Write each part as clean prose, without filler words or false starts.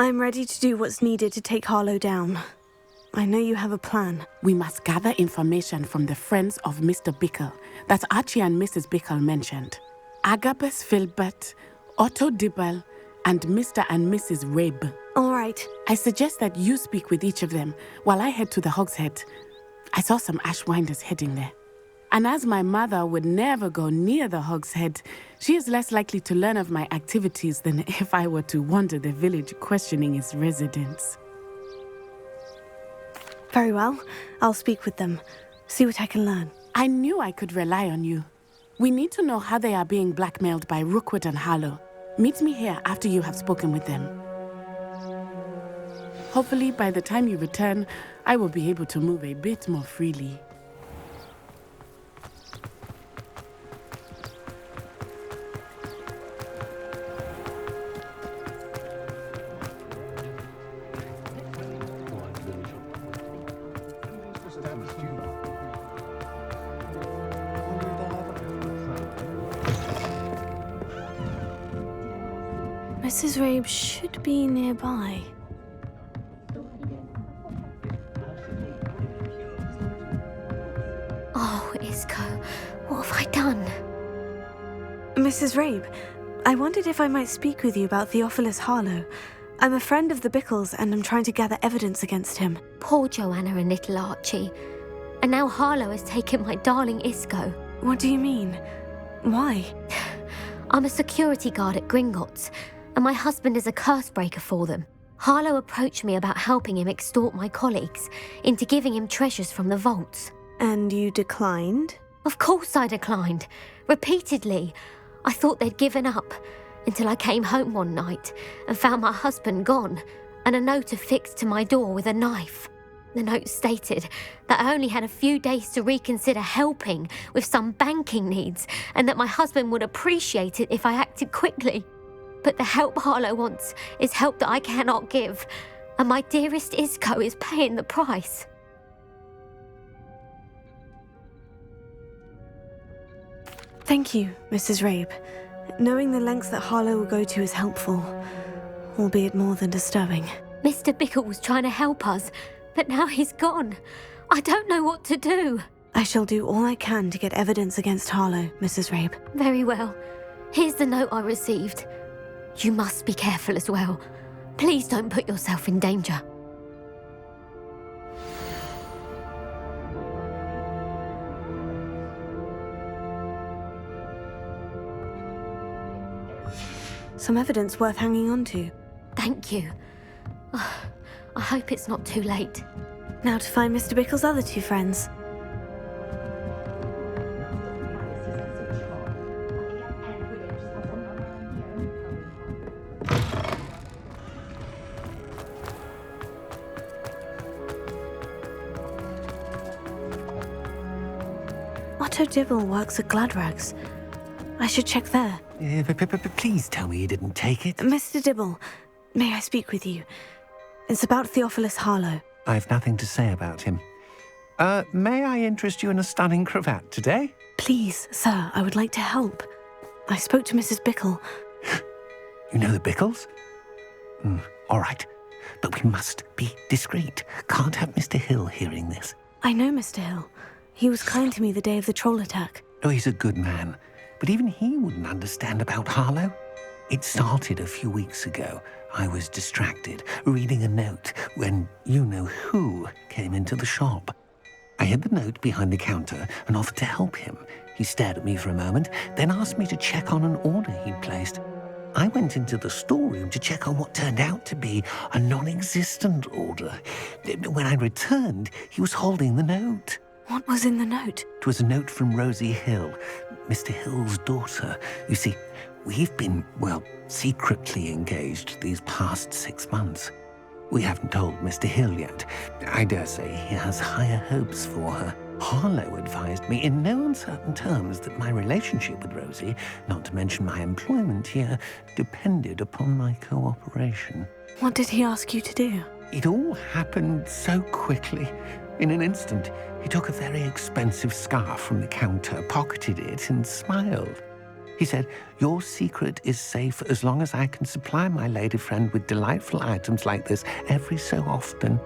I'm ready to do what's needed to take Harlow down. I know you have a plan. We must gather information from the friends of Mr. Bickle that Archie and Mrs. Bickle mentioned. Agabus Filbert, Otto Dibble, and Mr. and Mrs. Rabe. All right. I suggest that you speak with each of them while I head to the Hogshead. I saw some Ashwinders heading there. And as my mother would never go near the Hogshead, she is less likely to learn of my activities than if I were to wander the village questioning its residents. Very well. I'll speak with them. See what I can learn. I knew I could rely on you. We need to know how they are being blackmailed by Rookwood and Harlow. Meet me here after you have spoken with them. Hopefully, by the time you return, I will be able to move a bit more freely. Mrs. Rabe should be nearby. Oh, Isco, what have I done? Mrs. Rabe, I wondered if I might speak with you about Theophilus Harlow. I'm a friend of the Bickles and I'm trying to gather evidence against him. Poor Joanna and little Archie. And now Harlow has taken my darling Isco. What do you mean? Why? I'm a security guard at Gringotts, and my husband is a curse breaker for them. Harlow approached me about helping him extort my colleagues into giving him treasures from the vaults. And you declined? Of course I declined. Repeatedly. I thought they'd given up, until I came home one night and found my husband gone, and a note affixed to my door with a knife. The note stated that I only had a few days to reconsider helping with some banking needs, and that my husband would appreciate it if I acted quickly. But the help Harlow wants is help that I cannot give, and my dearest Isco is paying the price. Thank you, Mrs. Rabe. Knowing the lengths that Harlow will go to is helpful, albeit more than disturbing. Mr. Bickle was trying to help us, but now he's gone. I don't know what to do. I shall do all I can to get evidence against Harlow, Mrs. Rabe. Very well. Here's the note I received. You must be careful as well. Please don't put yourself in danger. Some evidence worth hanging on to. Thank you. I hope it's not too late. Now to find Mr. Bickle's other two friends. Otto Dibble works at Gladrags. I should check there. Please tell me you didn't take it. Mr. Dibble, may I speak with you? It's about Theophilus Harlow. I've nothing to say about him. May I interest you in a stunning cravat today? Please, sir, I would like to help. I spoke to Mrs. Bickle. You know the Bickles? All right. But we must be discreet. Can't have Mr. Hill hearing this. I know Mr. Hill. He was kind to me the day of the troll attack. Oh, he's a good man. But even he wouldn't understand about Harlow. It started a few weeks ago. I was distracted, reading a note, when you-know-who came into the shop. I hid the note behind the counter and offered to help him. He stared at me for a moment, then asked me to check on an order he'd placed. I went into the storeroom to check on what turned out to be a non-existent order. When I returned, he was holding the note. What was in the note? It was a note from Rosie Hill, Mr. Hill's daughter. You see, we've been, secretly engaged these past 6 months. We haven't told Mr. Hill yet. I dare say he has higher hopes for her. Harlow advised me in no uncertain terms that my relationship with Rosie, not to mention my employment here, depended upon my cooperation. What did he ask you to do? It all happened so quickly. In an instant, he took a very expensive scarf from the counter, pocketed it, and smiled. He said, "Your secret is safe as long as I can supply my lady friend with delightful items like this every so often."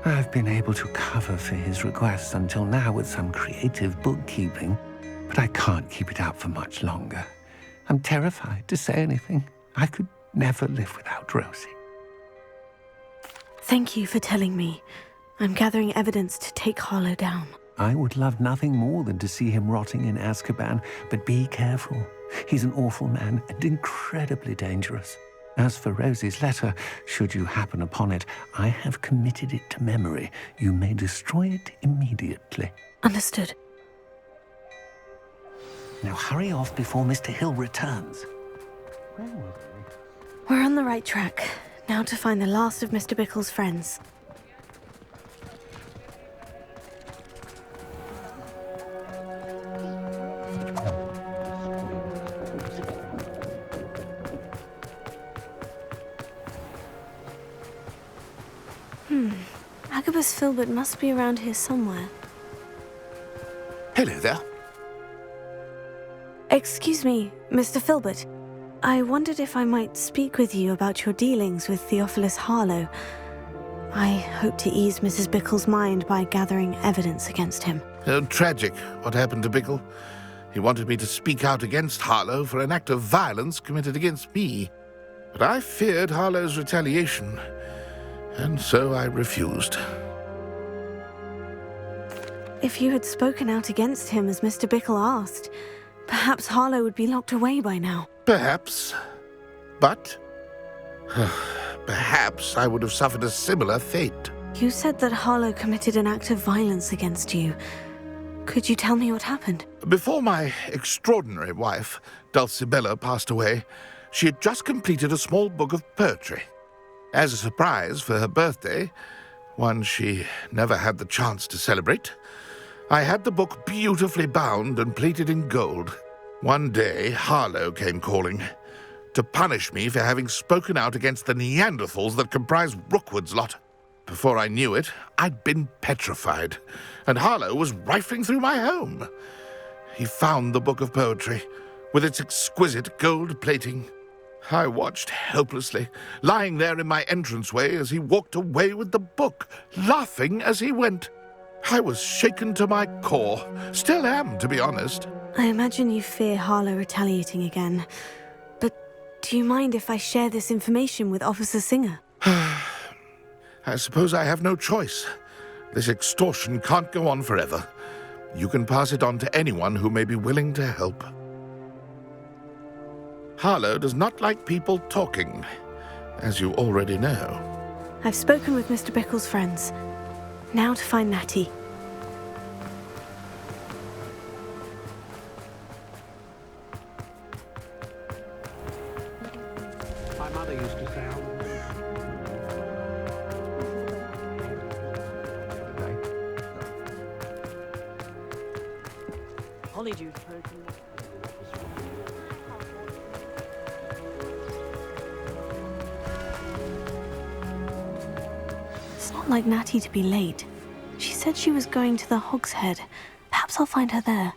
I've been able to cover for his requests until now with some creative bookkeeping, but I can't keep it up for much longer. I'm terrified to say anything. I could never live without Rosie. Thank you for telling me. I'm gathering evidence to take Harlow down. I would love nothing more than to see him rotting in Azkaban, but be careful. He's an awful man and incredibly dangerous. As for Rosie's letter, should you happen upon it, I have committed it to memory. You may destroy it immediately. Understood. Now hurry off before Mr. Hill returns. We're on the right track. Now to find the last of Mr. Bickle's friends. Agabus Filbert must be around here somewhere. Hello there. Excuse me, Mr. Filbert. I wondered if I might speak with you about your dealings with Theophilus Harlow. I hope to ease Mrs. Bickle's mind by gathering evidence against him. Tragic, what happened to Bickle. He wanted me to speak out against Harlow for an act of violence committed against me. But I feared Harlow's retaliation, and so I refused. If you had spoken out against him as Mr. Bickle asked, perhaps Harlow would be locked away by now. Perhaps. But perhaps I would have suffered a similar fate. You said that Harlow committed an act of violence against you. Could you tell me what happened? Before my extraordinary wife, Dulcibella, passed away, she had just completed a small book of poetry. As a surprise for her birthday, one she never had the chance to celebrate, I had the book beautifully bound and plated in gold. One day, Harlow came calling to punish me for having spoken out against the Neanderthals that comprise Rookwood's lot. Before I knew it, I'd been petrified, and Harlow was rifling through my home. He found the book of poetry, with its exquisite gold plating. I watched helplessly, lying there in my entranceway as he walked away with the book, laughing as he went. I was shaken to my core. Still am, to be honest. I imagine you fear Harlow retaliating again. But do you mind if I share this information with Officer Singer? I suppose I have no choice. This extortion can't go on forever. You can pass it on to anyone who may be willing to help. Harlow does not like people talking, as you already know. I've spoken with Mr. Bickle's friends. Now to find Natty. My mother used to say, Holydew protein. It's not like Natty to be late. She said she was going to the Hog's Head. Perhaps I'll find her there.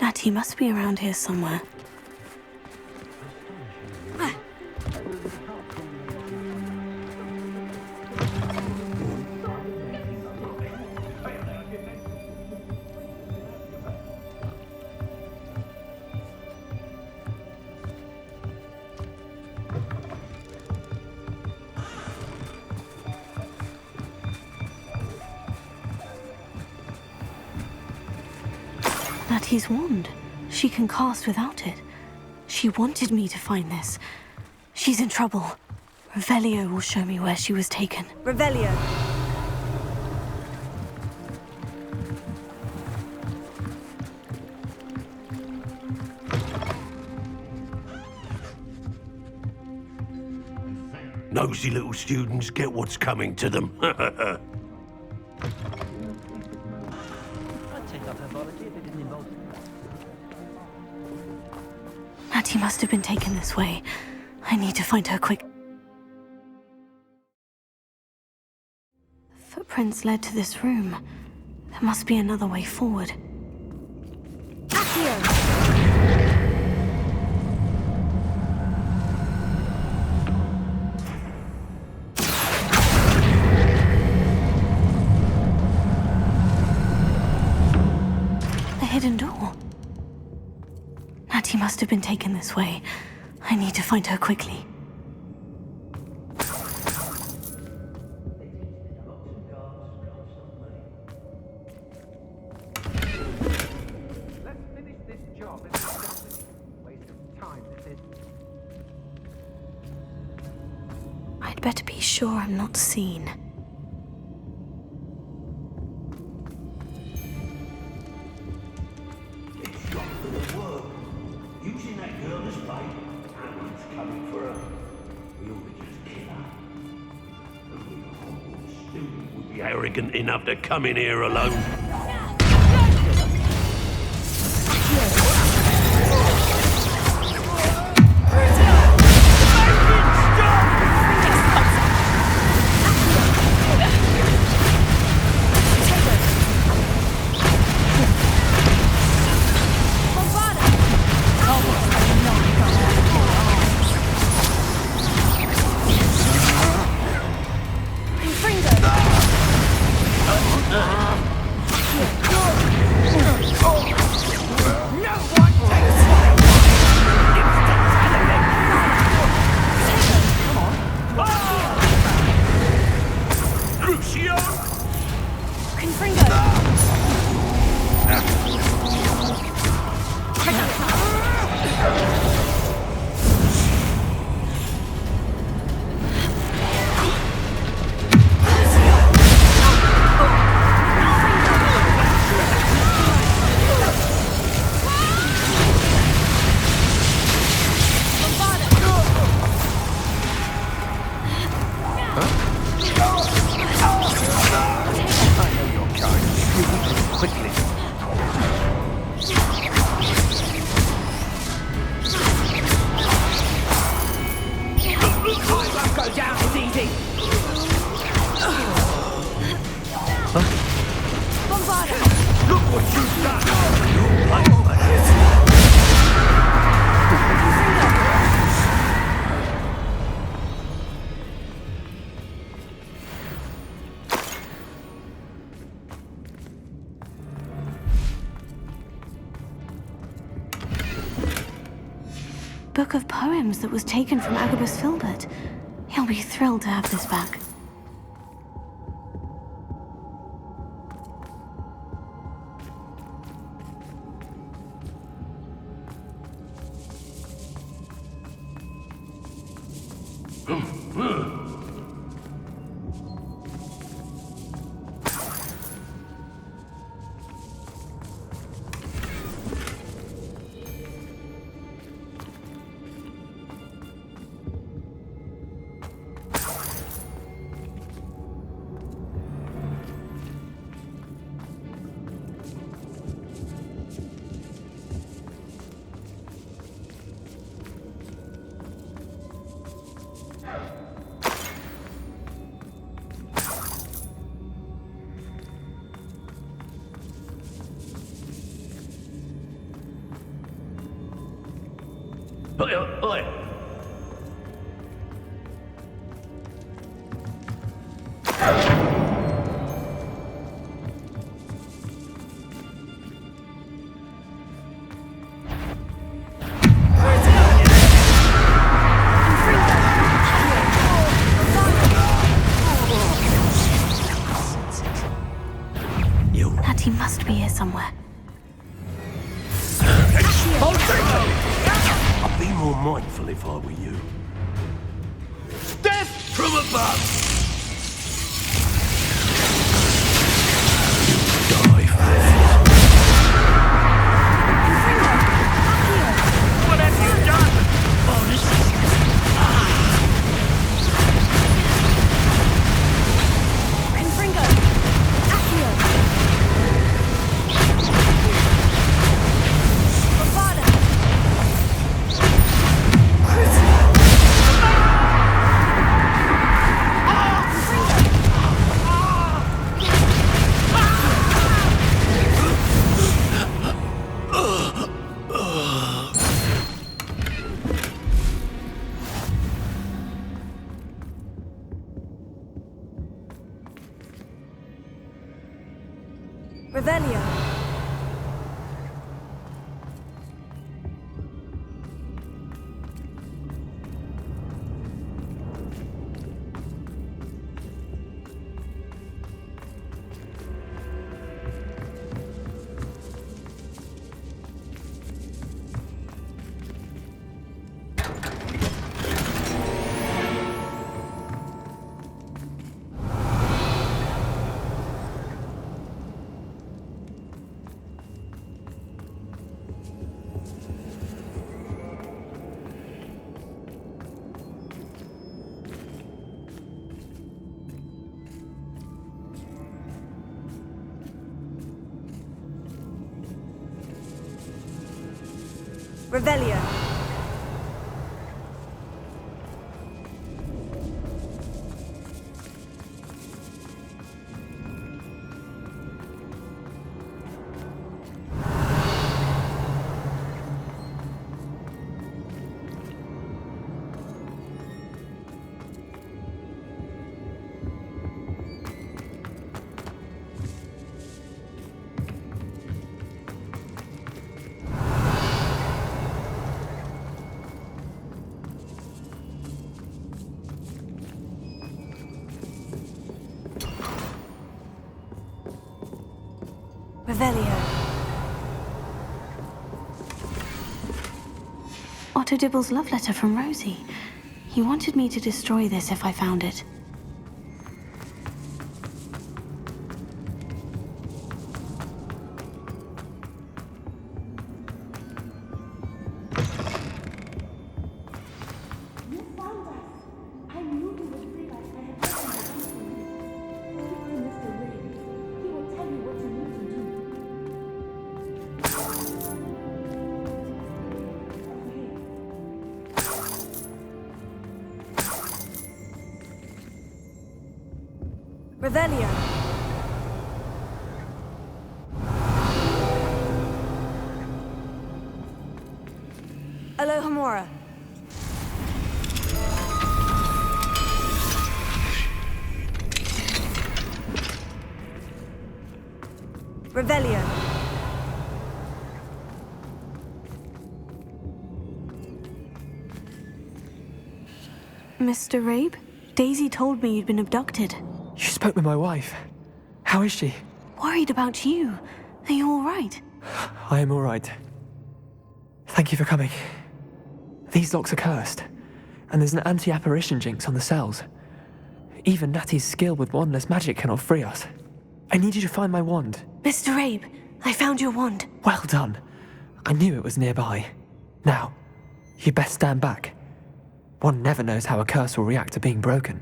Natty must be around here somewhere. Natty's wand. She can cast without it. She wanted me to find this. She's in trouble. Revelio will show me where she was taken. Revelio! nosy little students get what's coming to them. I'd take up herbology if it didn't involve... Mattie must have been taken this way. I need to find her quick. Footprints led to this room. There must be another way forward. A hidden door. Mattie must have been taken this way. I need to find her quickly. I'd better be sure I'm not seen. It's got to work. Using that girl as bait, Hammond's coming for her. We ought to just kill her. Only a Hogwarts student would be arrogant enough to come in here alone. Book of poems that was taken from Agabus Filbert. He'll be thrilled to have this back. Oi. That he must be here somewhere. I'd be more mindful if I were you. Death from above! Die fast. What have you done? Oh, this is... Revelio. Revelio. Revelio. Otto Dibble's love letter from Rosie. He wanted me to destroy this if I found it. Revelio. Alohomora. Revelio. Mr. Rabe? Daisy told me you'd been abducted. You spoke with my wife. How is she? Worried about you. Are you all right? I am all right. Thank you for coming. These locks are cursed, and there's an anti-apparition jinx on the cells. Even Natty's skill with wandless magic cannot free us. I need you to find my wand. Mr. Rabe, I found your wand. Well done. I knew it was nearby. Now, you best stand back. One never knows how a curse will react to being broken.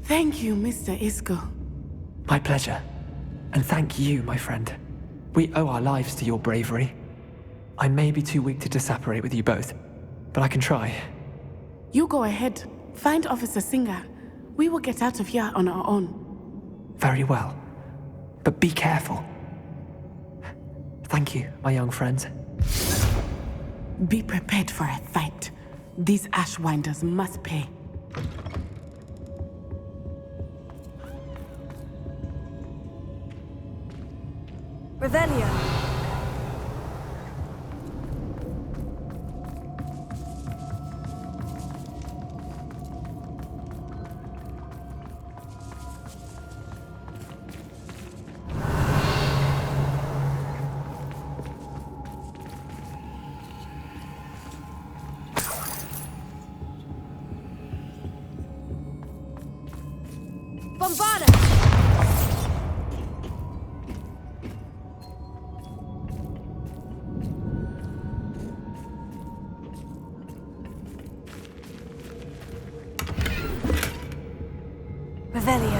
Thank you, Mr. Isco. My pleasure. And thank you, my friend. We owe our lives to your bravery. I may be too weak to disapparate with you both, but I can try. You go ahead. Find Officer Singer. We will get out of here on our own. Very well. But be careful. Thank you, my young friends. Be prepared for a fight. These Ashwinders must pay. Revelio. Bombarda! Revelio.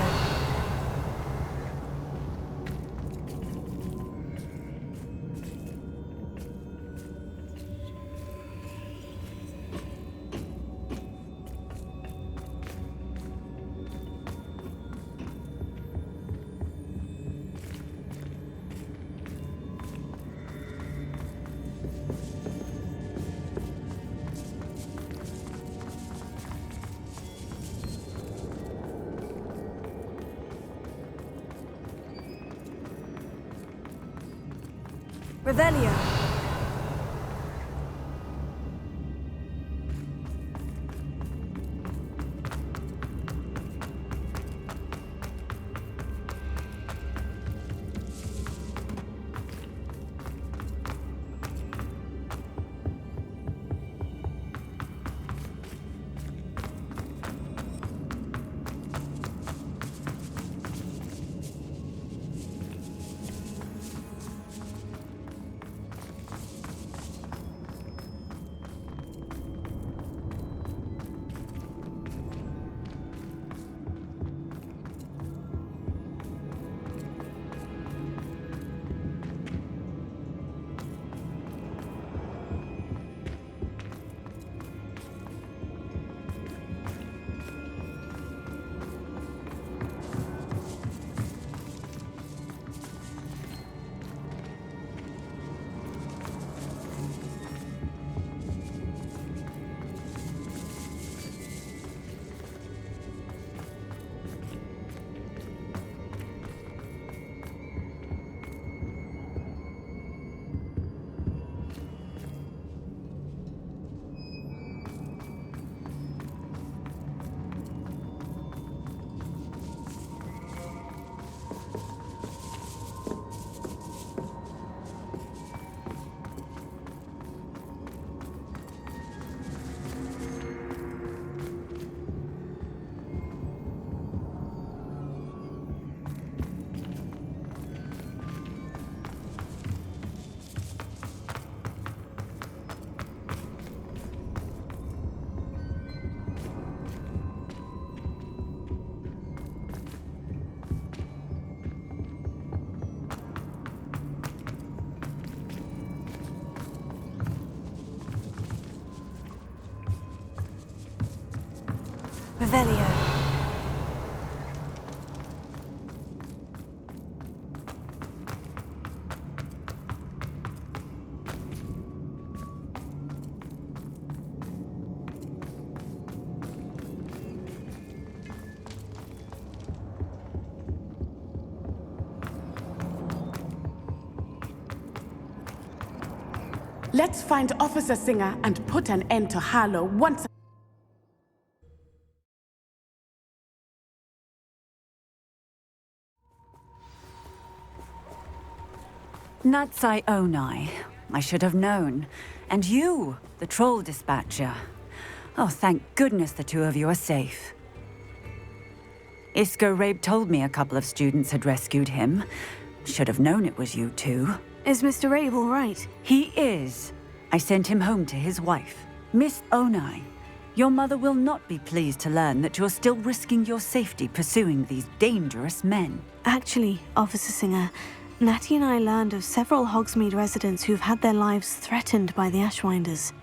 Revelio. Revelio. Let's find Officer Singer and put an end to Harlow once. Natsai Onai. I should have known. And you, the troll dispatcher. Oh, thank goodness the two of you are safe. Isco Rabe told me a couple of students had rescued him. Should have known it was you two. Is Mr. Rabe all right? He is. I sent him home to his wife. Miss Onai, your mother will not be pleased to learn that you're still risking your safety pursuing these dangerous men. Actually, Officer Singer, Natty and I learned of several Hogsmeade residents who've had their lives threatened by the Ashwinders.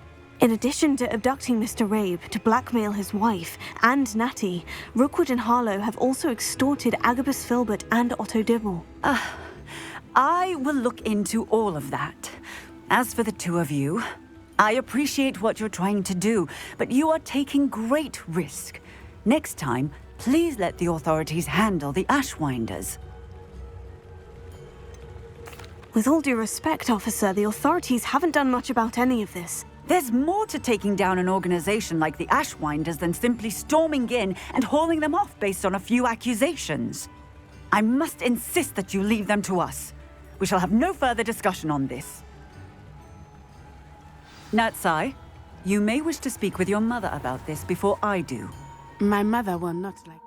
In addition to abducting Mr. Rabe to blackmail his wife and Natty, Rookwood and Harlow have also extorted Agabus Filbert and Otto Dibble. I will look into all of that. As for the two of you, I appreciate what you're trying to do, but you are taking great risk. Next time, please let the authorities handle the Ashwinders. With all due respect, officer, the authorities haven't done much about any of this. There's more to taking down an organization like the Ashwinders than simply storming in and hauling them off based on a few accusations. I must insist that you leave them to us. We shall have no further discussion on this. Natsai, you may wish to speak with your mother about this before I do. My mother will not like